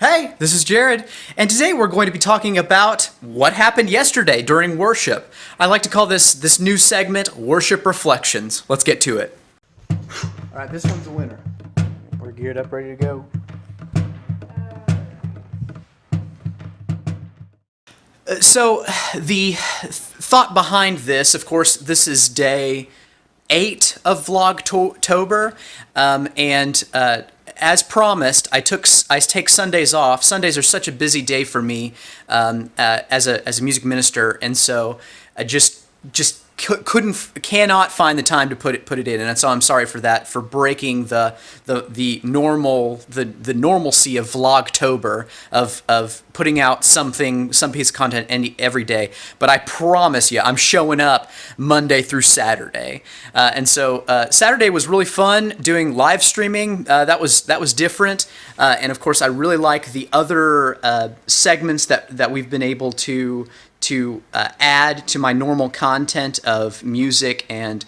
Hey, this is Jared, and today we're going to be talking about what happened yesterday during worship. I like to call this new segment Worship Reflections. Let's get to it. All right, this one's a winner. We're geared up, ready to go. So the thought behind this, of course, this is day 8 of VLOGtober, and as promised, I take Sundays off. Sundays are such a busy day for me as a music minister, and so I just cannot find the time to put it in, and so I'm sorry for that, for breaking the normalcy of VLOGtober of putting out some piece of content every day. But I promise you, I'm showing up Monday through Saturday, and so Saturday was really fun doing live streaming. That was different, and of course I really like the other segments that we've been able to add to my normal content of music and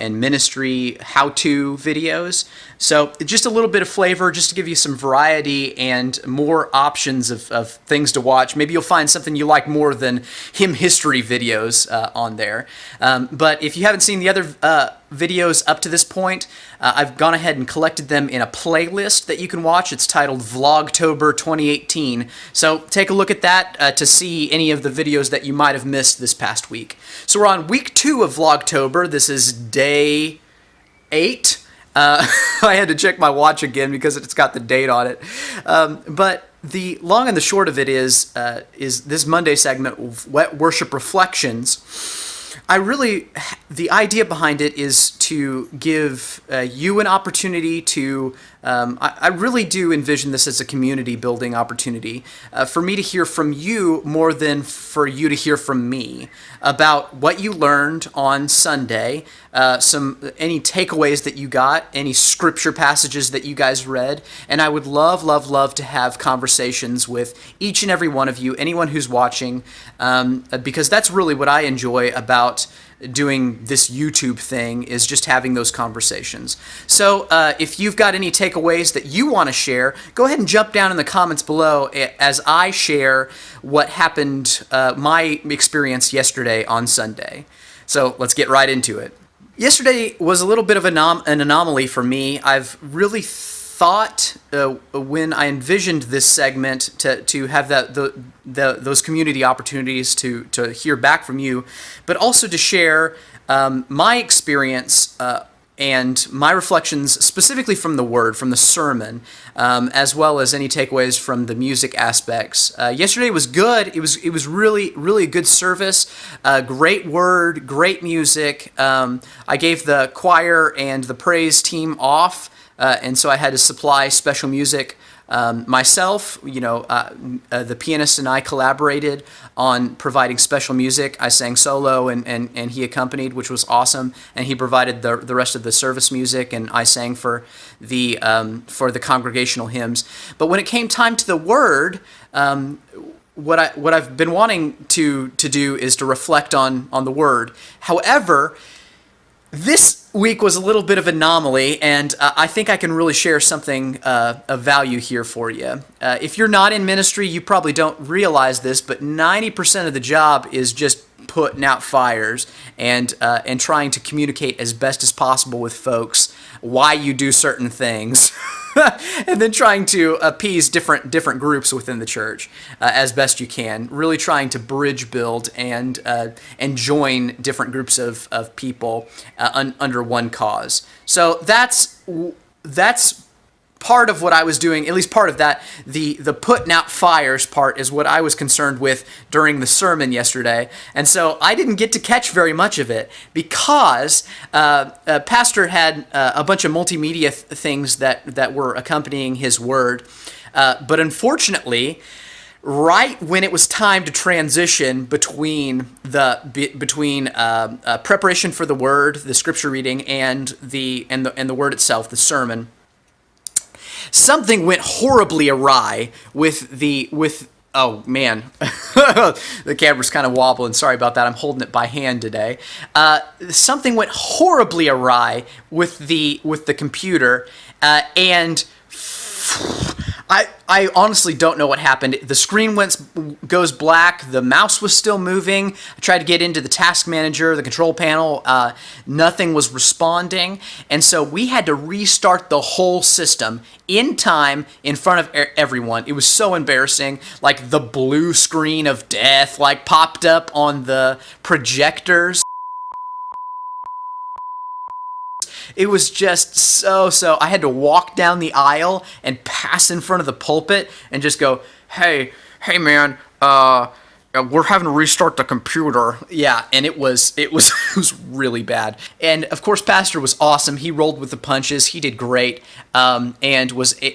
ministry how-to videos. So just a little bit of flavor, just to give you some variety and more options of things to watch. Maybe you'll find something you like more than hymn history videos on there. But if you haven't seen the other videos up to this point, I've gone ahead and collected them in a playlist that you can watch. It's titled VLOGtober 2018. So take a look at that to see any of the videos that you might have missed this past week. So we're on week 2 of VLOGtober. This is day 8. I had to check my watch again because it's got the date on it. But the long and the short of it is this Monday segment of Worship Reflections. The idea behind it is to give you an opportunity to, I really do envision this as a community building opportunity for me to hear from you more than for you to hear from me about what you learned on Sunday, any takeaways that you got, any scripture passages that you guys read, and I would love to have conversations with each and every one of you, anyone who's watching, because that's really what I enjoy about doing this YouTube thing, is just having those conversations. So if you've got any takeaways that you want to share, go ahead and jump down in the comments below as I share what happened, my experience yesterday on Sunday. So let's get right into it. Yesterday was a little bit of an anomaly for me. I've really thought when I envisioned this segment to have those community opportunities to hear back from you, but also to share my experience and my reflections specifically from the Word, from the sermon, as well as any takeaways from the music aspects. Yesterday was good. It was really a good service. Great Word, great music. I gave the choir and the praise team off. And so I had to supply special music myself. The pianist and I collaborated on providing special music. I sang solo and he accompanied, which was awesome. And he provided the rest of the service music, and I sang for the congregational hymns. But when it came time to the Word, what I've been wanting to do is to reflect on the Word. However, this week was a little bit of an anomaly, and I think I can really share something of value here for you. If you're not in ministry, you probably don't realize this, but 90% of the job is just putting out fires and trying to communicate as best as possible with folks why you do certain things. And then trying to appease different groups within the church as best you can. Really trying to bridge build and join different groups of people under one cause. So that's part of what I was doing, at least part of that, the putting out fires part is what I was concerned with during the sermon yesterday. And so I didn't get to catch very much of it because Pastor had a bunch of multimedia things that were accompanying his word. But unfortunately, right when it was time to transition between preparation for the word, the scripture reading, and the word itself, the sermon, something went horribly awry oh man, the camera's kind of wobbling. Sorry about that. I'm holding it by hand today. Something went horribly awry with the computer, and I honestly don't know what happened. The screen goes black. The mouse was still moving. I tried to get into the task manager, the control panel. Nothing was responding. And so we had to restart the whole system in time in front of everyone. It was so embarrassing. Like the blue screen of death like popped up on the projectors. It was just so. I had to walk down the aisle and pass in front of the pulpit and just go, hey man, we're having to restart the computer. Yeah, and it was it was really bad. And of course, Pastor was awesome. He rolled with the punches. He did great. And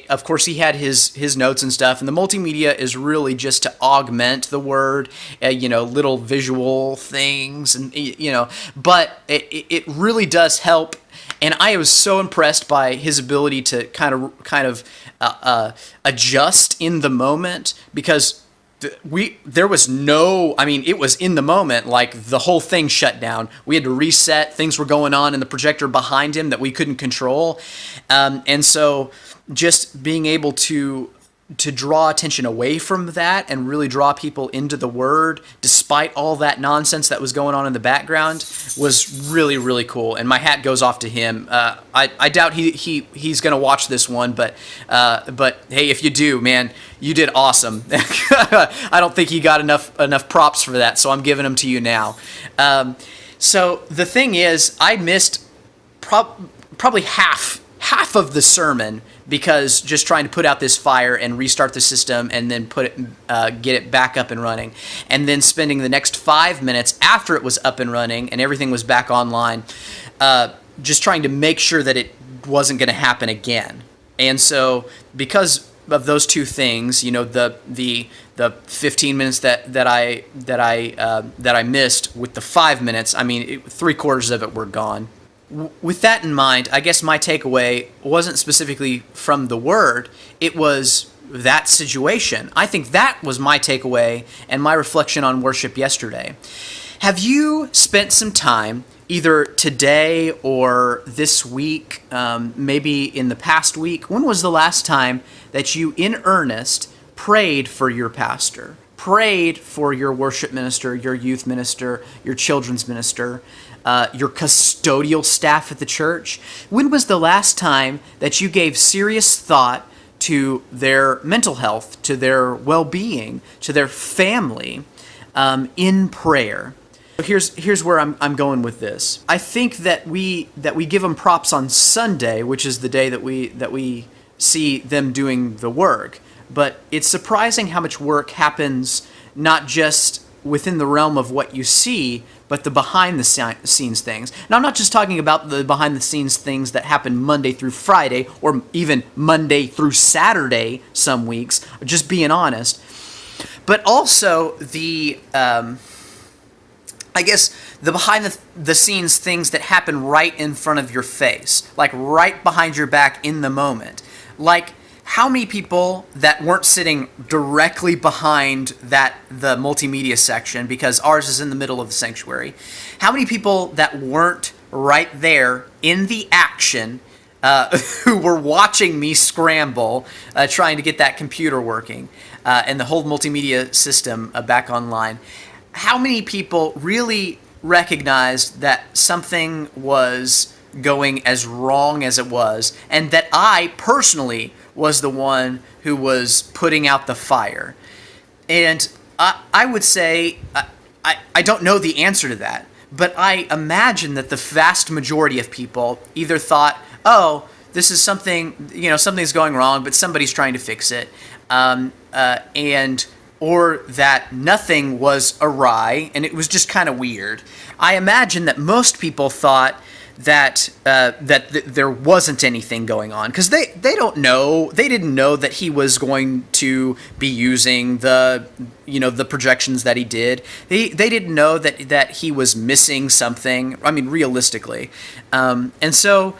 of course he had his notes and stuff. And the multimedia is really just to augment the word, little visual things, and but it really does help. And I was so impressed by his ability to kind of adjust in the moment, because there was it was in the moment, like the whole thing shut down. We had to reset. Things were going on in the projector behind him that we couldn't control. And so just being able to draw attention away from that and really draw people into the word, despite all that nonsense that was going on in the background, was really, really cool. And my hat goes off to him. I doubt he's going to watch this one, but hey, if you do, man, you did awesome. I don't think he got enough props for that, so I'm giving them to you now. So the thing is, I missed probably half of the sermon, because just trying to put out this fire and restart the system and then get it back up and running, and then spending the next 5 minutes after it was up and running and everything was back online, just trying to make sure that it wasn't going to happen again. And so because of those two things, the 15 minutes that I missed with the 5 minutes, 3/4 of it were gone. With that in mind, I guess my takeaway wasn't specifically from the word, it was that situation. I think that was my takeaway and my reflection on worship yesterday. Have you spent some time, either today or this week, maybe in the past week? When was the last time that you, in earnest, prayed for your pastor, prayed for your worship minister, your youth minister, your children's minister, your custodial staff at the church? When was the last time that you gave serious thought to their mental health, to their well-being, to their family, in prayer? Here's where I'm going with this. I think that we give them props on Sunday, which is the day that we see them doing the work. But it's surprising how much work happens not just within the realm of what you see, but the behind-the-scenes things. Now, I'm not just talking about the behind-the-scenes things that happen Monday through Friday, or even Monday through Saturday some weeks, just being honest, but also the behind-the-scenes things that happen right in front of your face, like right behind your back in the moment. Like, how many people that weren't sitting directly behind the multimedia section, because ours is in the middle of the sanctuary, how many people that weren't right there in the action, who were watching me scramble, trying to get that computer working, and the whole multimedia system back online? How many people really recognized that something was going as wrong as it was, and that I personally was the one who was putting out the fire? And I would say, I don't know the answer to that, but I imagine that the vast majority of people either thought, oh, this is something's going wrong, but somebody's trying to fix it, or that nothing was awry and it was just kind of weird. I imagine that most people thought that there wasn't anything going on, because they didn't know that he was going to be using the projections that he did. They didn't know that he was missing something, realistically. And so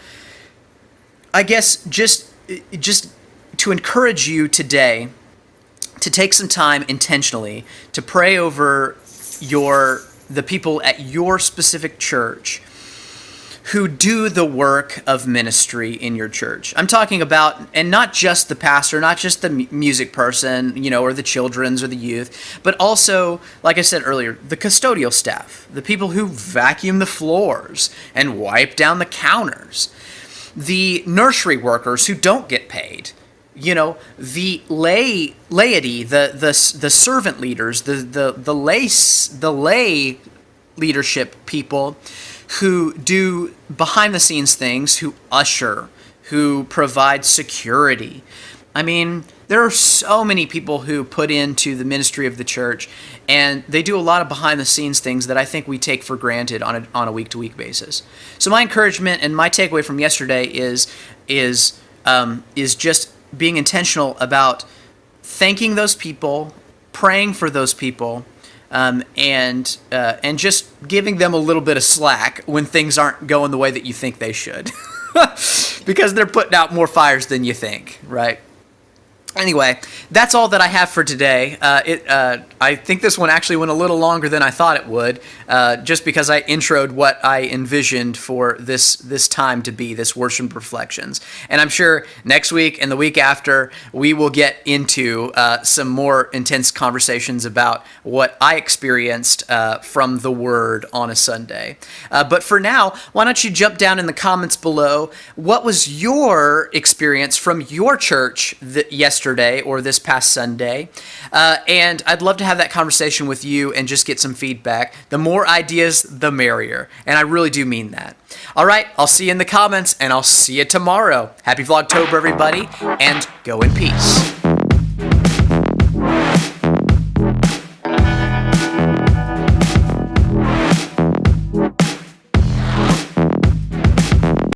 I guess just to encourage you today to take some time intentionally to pray over the people at your specific church who do the work of ministry in your church. I'm talking about, and not just the pastor, not just the music person, or the children's or the youth, but also, like I said earlier, the custodial staff, the people who vacuum the floors and wipe down the counters, the nursery workers who don't get paid, the laity, the servant leaders, the lay leadership people who do behind the scenes things, who usher, who provide security. I mean, there are so many people who put into the ministry of the church, and they do a lot of behind the scenes things that I think we take for granted on a week to week basis. So my encouragement and my takeaway from yesterday is just being intentional about thanking those people, praying for those people, and just giving them a little bit of slack when things aren't going the way that you think they should, because they're putting out more fires than you think, right? Anyway, that's all that I have for today. I think this one actually went a little longer than I thought it would, just because I introed what I envisioned for this time to be, this worship reflections. And I'm sure next week and the week after, we will get into some more intense conversations about what I experienced from the Word on a Sunday. But for now, why don't you jump down in the comments below? What was your experience from your church yesterday or this past Sunday? And I'd love to have that conversation with you and just get some feedback. The more ideas, the merrier. And I really do mean that. All right, I'll see you in the comments, and I'll see you tomorrow. Happy VLOGtober, everybody, and go in peace.